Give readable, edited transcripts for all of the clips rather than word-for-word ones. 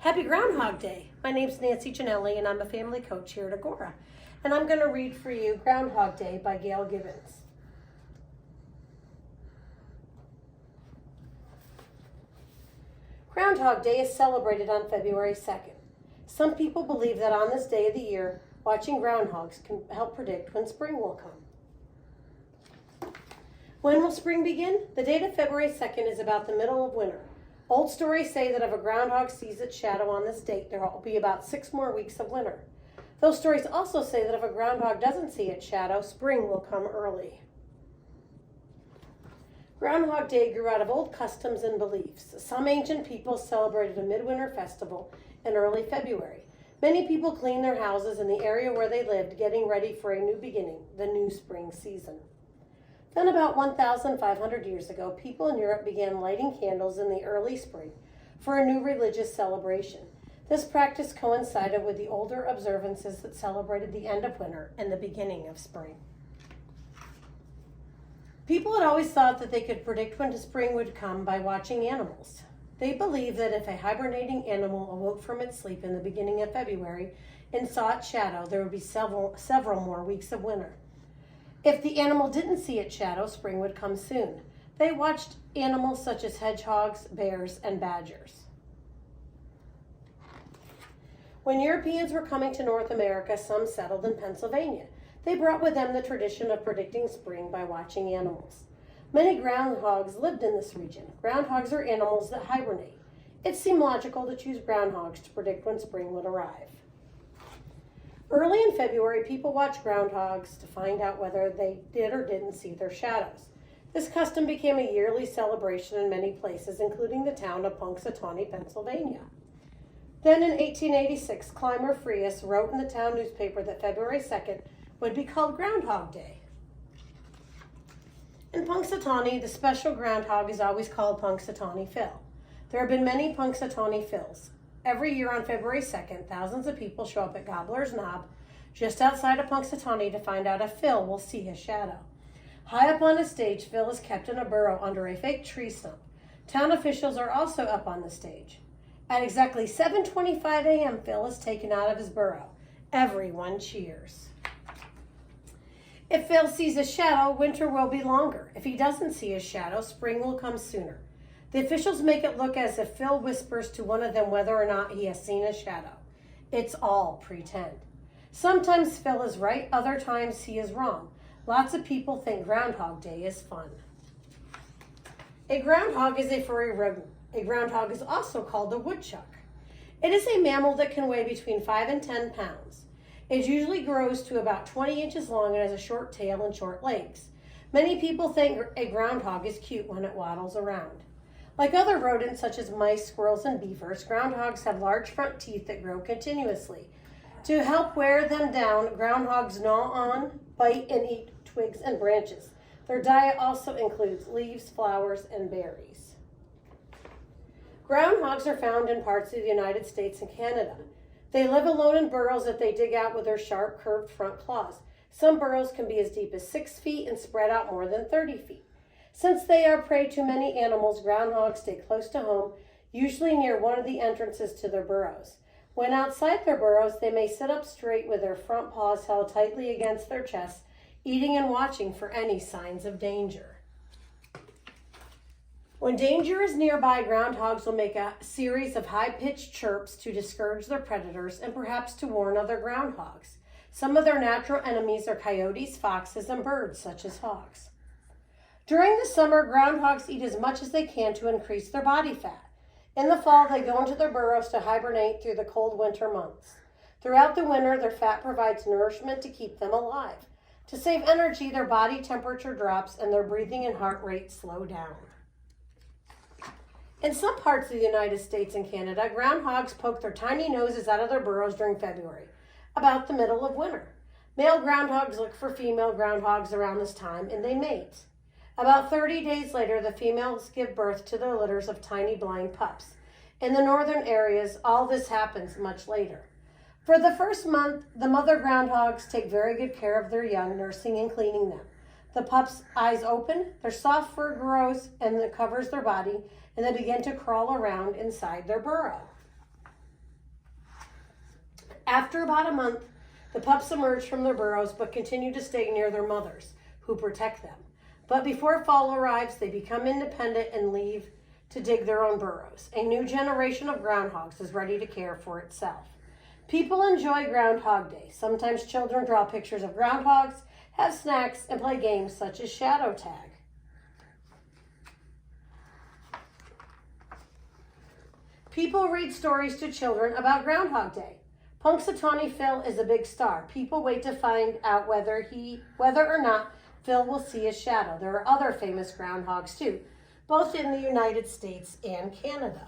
Happy Groundhog Day. My name's Nancy Ginelli and I'm a family coach here at Agora. And I'm going to read for you Groundhog Day by Gail Gibbons. Groundhog Day is celebrated on February 2nd. Some people believe that on this day of the year, watching groundhogs can help predict when spring will come. When will spring begin? The date of February 2nd is about the middle of winter. Old stories say that if a groundhog sees its shadow on this date, there will be about 6 more weeks of winter. Those stories also say that if a groundhog doesn't see its shadow, spring will come early. Groundhog Day grew out of old customs and beliefs. Some ancient people celebrated a midwinter festival in early February. Many people cleaned their houses in the area where they lived, getting ready for a new beginning, the new spring season. Then about 1,500 years ago, people in Europe began lighting candles in the early spring for a new religious celebration. This practice coincided with the older observances that celebrated the end of winter and the beginning of spring. People had always thought that they could predict when spring would come by watching animals. They believed that if a hibernating animal awoke from its sleep in the beginning of February and saw its shadow, there would be several more weeks of winter. If the animal didn't see its shadow, spring would come soon. They watched animals such as hedgehogs, bears, and badgers. When Europeans were coming to North America, some settled in Pennsylvania. They brought with them the tradition of predicting spring by watching animals. Many groundhogs lived in this region. Groundhogs are animals that hibernate. It seemed logical to choose groundhogs to predict when spring would arrive. Early in February, people watched groundhogs to find out whether they did or didn't see their shadows. This custom became a yearly celebration in many places, including the town of Punxsutawney, Pennsylvania. Then in 1886, climber Frias wrote in the town newspaper that February 2nd would be called Groundhog Day. In Punxsutawney, the special groundhog is always called Punxsutawney Phil. There have been many Punxsutawney Phils. Every year on February 2nd, thousands of people show up at Gobbler's Knob, just outside of Punxsutawney, to find out if Phil will see his shadow. High up on a stage, Phil is kept in a burrow under a fake tree stump. Town officials are also up on the stage. At exactly 7:25 a.m., Phil is taken out of his burrow. Everyone cheers. If Phil sees a shadow, winter will be longer. If he doesn't see his shadow, spring will come sooner. The officials make it look as if Phil whispers to one of them whether or not he has seen a shadow. It's all pretend. Sometimes Phil is right, other times he is wrong. Lots of people think Groundhog Day is fun. A groundhog is a furry rodent. A groundhog is also called a woodchuck. It is a mammal that can weigh between 5 and 10 pounds. It usually grows to about 20 inches long and has a short tail and short legs. Many people think a groundhog is cute when it waddles around. Like other rodents such as mice, squirrels, and beavers, groundhogs have large front teeth that grow continuously. To help wear them down, groundhogs gnaw on, bite, and eat twigs and branches. Their diet also includes leaves, flowers, and berries. Groundhogs are found in parts of the United States and Canada. They live alone in burrows that they dig out with their sharp, curved front claws. Some burrows can be as deep as 6 feet and spread out more than 30 feet. Since they are prey to many animals, groundhogs stay close to home, usually near one of the entrances to their burrows. When outside their burrows, they may sit up straight with their front paws held tightly against their chests, eating and watching for any signs of danger. When danger is nearby, groundhogs will make a series of high-pitched chirps to discourage their predators and perhaps to warn other groundhogs. Some of their natural enemies are coyotes, foxes, and birds such as hawks. During the summer, groundhogs eat as much as they can to increase their body fat. In the fall, they go into their burrows to hibernate through the cold winter months. Throughout the winter, their fat provides nourishment to keep them alive. To save energy, their body temperature drops and their breathing and heart rate slow down. In some parts of the United States and Canada, groundhogs poke their tiny noses out of their burrows during February, about the middle of winter. Male groundhogs look for female groundhogs around this time and they mate. About 30 days later, the females give birth to their litters of tiny blind pups. In the northern areas, all this happens much later. For the first month, the mother groundhogs take very good care of their young, nursing and cleaning them. The pups' eyes open, their soft fur grows and it covers their body, and they begin to crawl around inside their burrow. After about a month, the pups emerge from their burrows but continue to stay near their mothers, who protect them. But before fall arrives, they become independent and leave to dig their own burrows. A new generation of groundhogs is ready to care for itself. People enjoy Groundhog Day. Sometimes children draw pictures of groundhogs, have snacks, and play games such as shadow tag. People read stories to children about Groundhog Day. Punxsutawney Phil is a big star. People wait to find out whether or not Phil will see his shadow. There are other famous groundhogs too, both in the United States and Canada.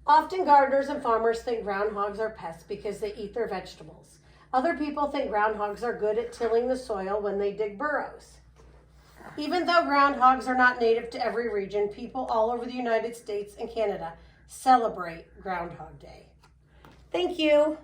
Often gardeners and farmers think groundhogs are pests because they eat their vegetables. Other people think groundhogs are good at tilling the soil when they dig burrows. Even though groundhogs are not native to every region, people all over the United States and Canada celebrate Groundhog Day. Thank you.